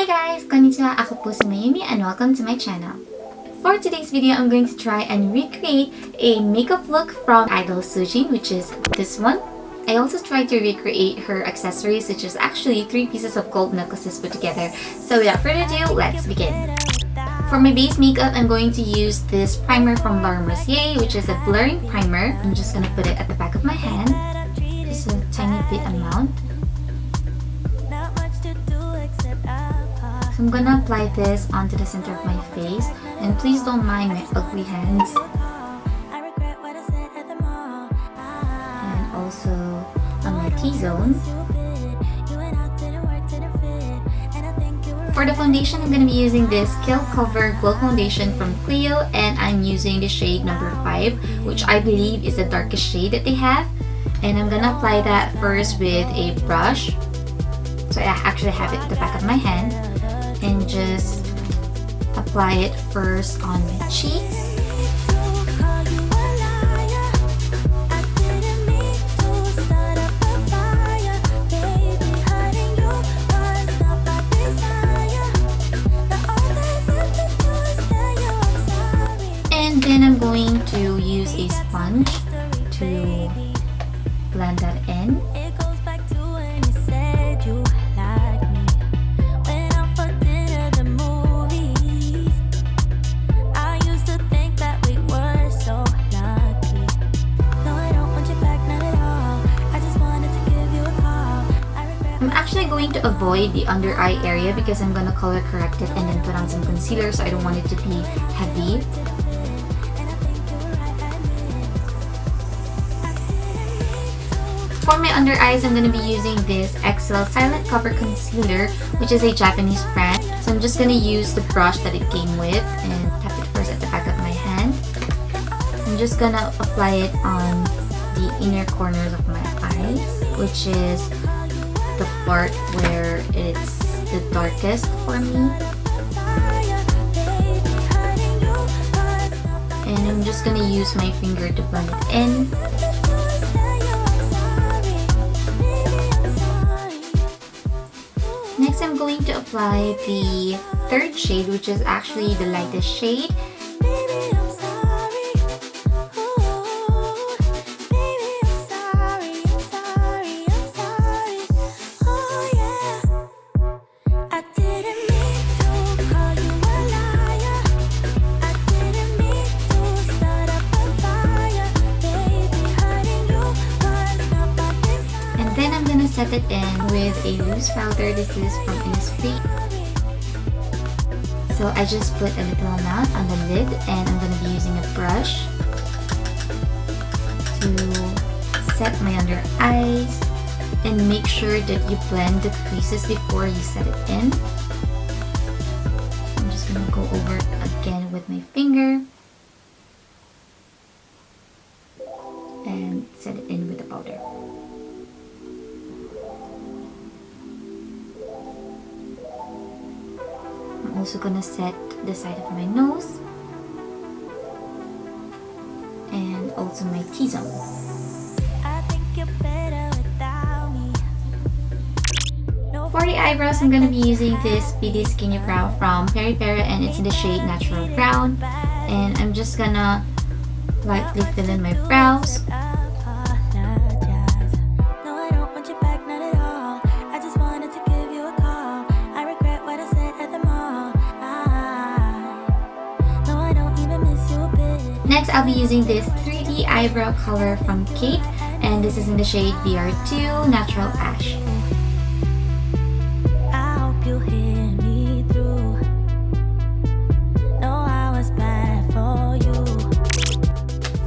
Hey guys! Konnichiwa! Ako po si MIYOMIII and welcome to my channel. For today's video, I'm going to try and recreate a makeup look from Idol Sujin, which is this one. I also tried to recreate her accessories, which is actually 3 pieces of gold necklaces put together. So without further ado, let's begin. For my base makeup, I'm going to use this primer from MERCIER, which is a blurring primer. I'm just going to put it at the back of my hand. Just a tiny bit amount. So I'm going to apply this onto the center of my face. And please don't mind my ugly hands. And also on my T-zone. For the foundation, I'm going to be using this Kill Cover Glow Foundation from CLIO, and I'm using the shade number 5, which I believe is the darkest shade that they have. And I'm going to apply that first with a brush. So I actually have it at the back of my hand. And just apply it first on my cheeks. And then I'm going to use a sponge to blend that in. I'm actually going to avoid the under eye area because I'm going to color correct it and then put on some concealer, so I don't want it to be heavy. For my under eyes, I'm going to be using this XL Silent Cover Concealer, which is a Japanese brand. So I'm just going to use the brush that it came with and tap it first at the back of my hand. I'm just going to apply it on the inner corners of my eyes, which is the part where it's the darkest for me. And I'm just going to use my finger to blend it in. Next, I'm going to apply the third shade, which is actually the lightest shade. Set it in with a loose powder. This is from INNISFREE. So I just put a little amount on the lid, and I'm going to be using a brush to set my under eyes and make sure that you blend the creases before you set it in. I'm just going to go over it again with my finger and set it in with the powder. I'm also gonna set the side of my nose and also my T-zone. For the eyebrows, I'm gonna be using this SPEEDY Skinny Brow from PERIPERA, and it's in the shade Natural Brown. And I'm just gonna lightly fill in my brows. Next, I'll be using this 3D eyebrow color from KPOP, and this is in the shade BR2 Natural Ash.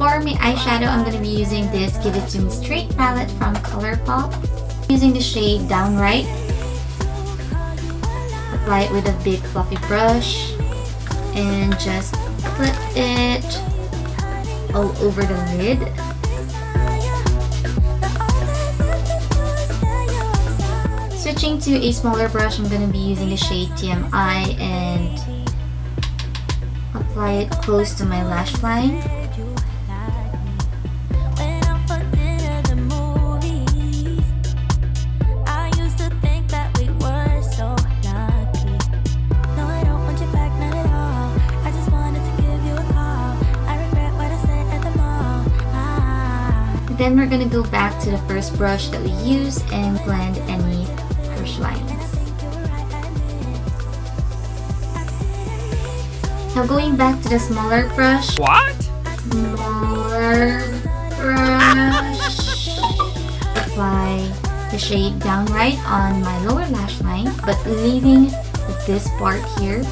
For my eyeshadow, I'm going to be using this Give It To Me Straight palette from COULOURPOP. Using the shade Downright. Apply it with a big fluffy brush and just put it all over the lid. Switching to a smaller brush, I'm going to be using the shade TMI and apply it close to my lash line. Then we're gonna go back to the first brush that we used and blend any harsh lines. Now going back to the smaller brush. What? Smaller brush. Apply the shade downright on my lower lash line, but leaving this part here.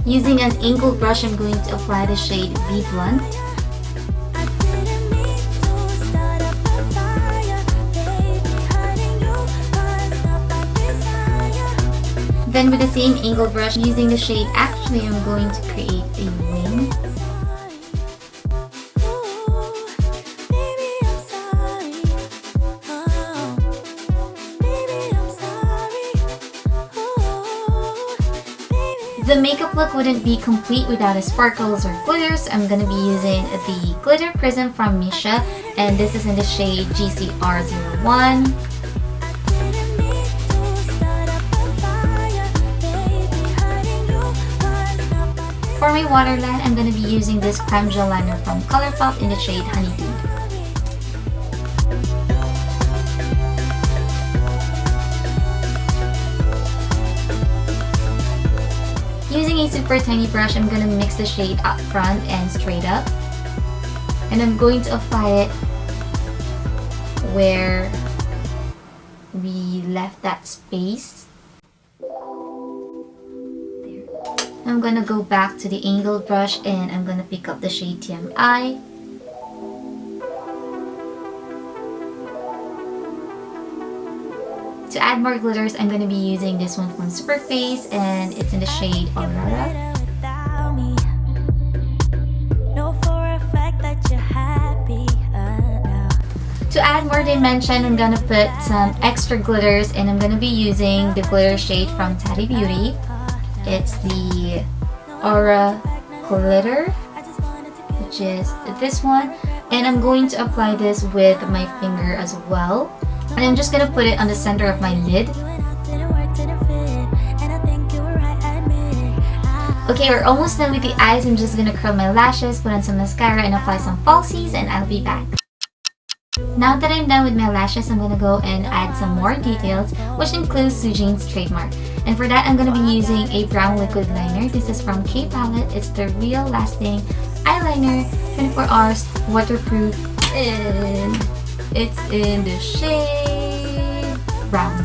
Using an angled brush, I'm going to apply the shade Be Blunt. Then with the same angled brush, using the shade Actually, I'm going to create a wing. The makeup look wouldn't be complete without the sparkles or glitters. I'm going to be using the glitter prism from MISSHA, and this is in the shade GCR01. For my waterline, I'm going to be using this creme gel liner from COULOURPOP in the shade Honeydude. Using a super tiny brush, I'm going to mix the shade up front and straight up. And I'm going to apply it where we left that space. There. I'm going to go back to the angled brush and I'm going to pick up the shade TMI. To add more glitters, I'm going to be using this one from SUPERFACE, and it's in the shade AURORA. To add more dimension, I'm going to put some extra glitters, and I'm going to be using the glitter shade from TATI Beauty. It's the Aura Glitter, which is this one. And I'm going to apply this with my finger as well. And I'm just gonna put it on the center of my lid. Okay, we're almost done with the eyes. I'm just gonna curl my lashes, put on some mascara, and apply some falsies, and I'll be back. Now that I'm done with my lashes, I'm gonna go and add some more details, which includes Sujin's trademark. And for that, I'm gonna be using a brown liquid liner. This is from K-Palette. It's the Real Lasting Eyeliner, 24 hours, waterproof, and it's in the shade brown.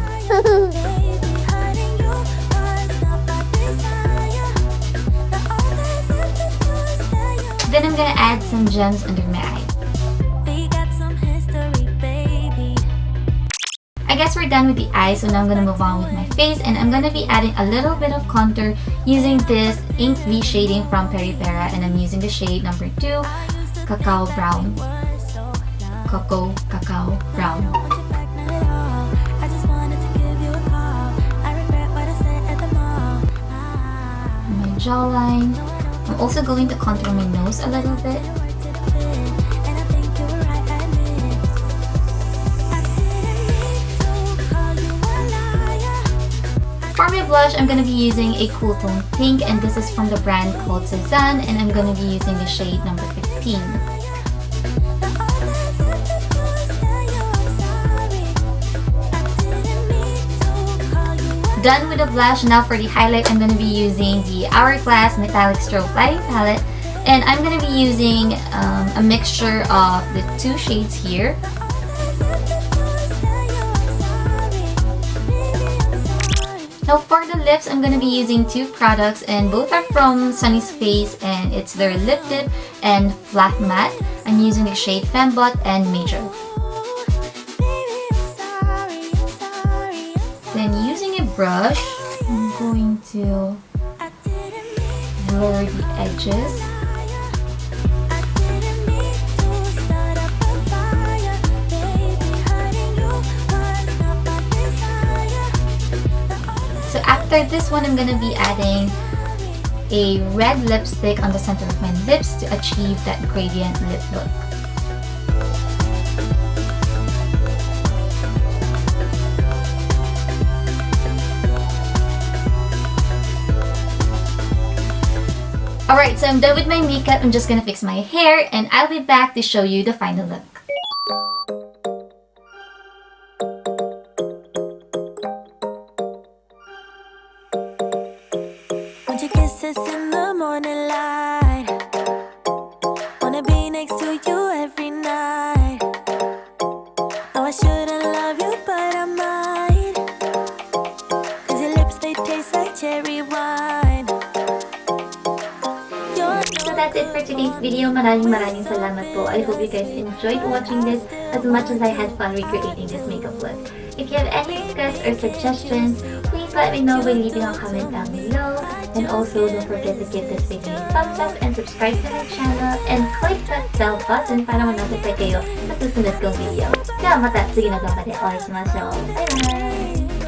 Then I'm gonna add some gems under my eye. I guess we're done with the eyes, so now I'm gonna move on with my face, and I'm gonna be adding a little bit of contour using this Ink V shading from PERIPERA, and I'm using the shade number 2, Cacao Brown. Cacao Brown. My jawline. I'm also going to contour my nose a little bit. For my blush, I'm going to be using a cool tone pink, and this is from the brand called CEZANNE, and I'm going to be using the shade number 15. Done with the blush. Now for the highlight, I'm going to be using the Hourglass Metallic Strobe Lighting Palette, and I'm going to be using a mixture of the two shades here. Now for the lips, I'm going to be using two products, and both are from Sunny's Face, and it's their Lip Dip and Flat Matte. I'm using the shade Fembot and Major. Then using a brush, I'm going to blur the edges. So after this one, I'm going to be adding a red lipstick on the center of my lips to achieve that gradient lip look. Alright, Alright, so I'm done with my makeup. I'm just gonna fix my hair and I'll be back to show you the final look. Want your kisses in the morning light. Wanna be next to you every night. No, I shouldn't love you, but I might. Cause your lips, they taste like cherry wine. So that's it for today's video. Maraming salamat po. I hope you guys enjoyed watching this as much as I had fun recreating this makeup look. If you have any requests or suggestions, please let me know by leaving a comment down below. And also, don't forget to give this video a thumbs up and subscribe to my channel and click that bell button para ma-notify kayo sa susunod kong video. Kaya mata, sige na gamba de. Okay, しましょう. Bye bye!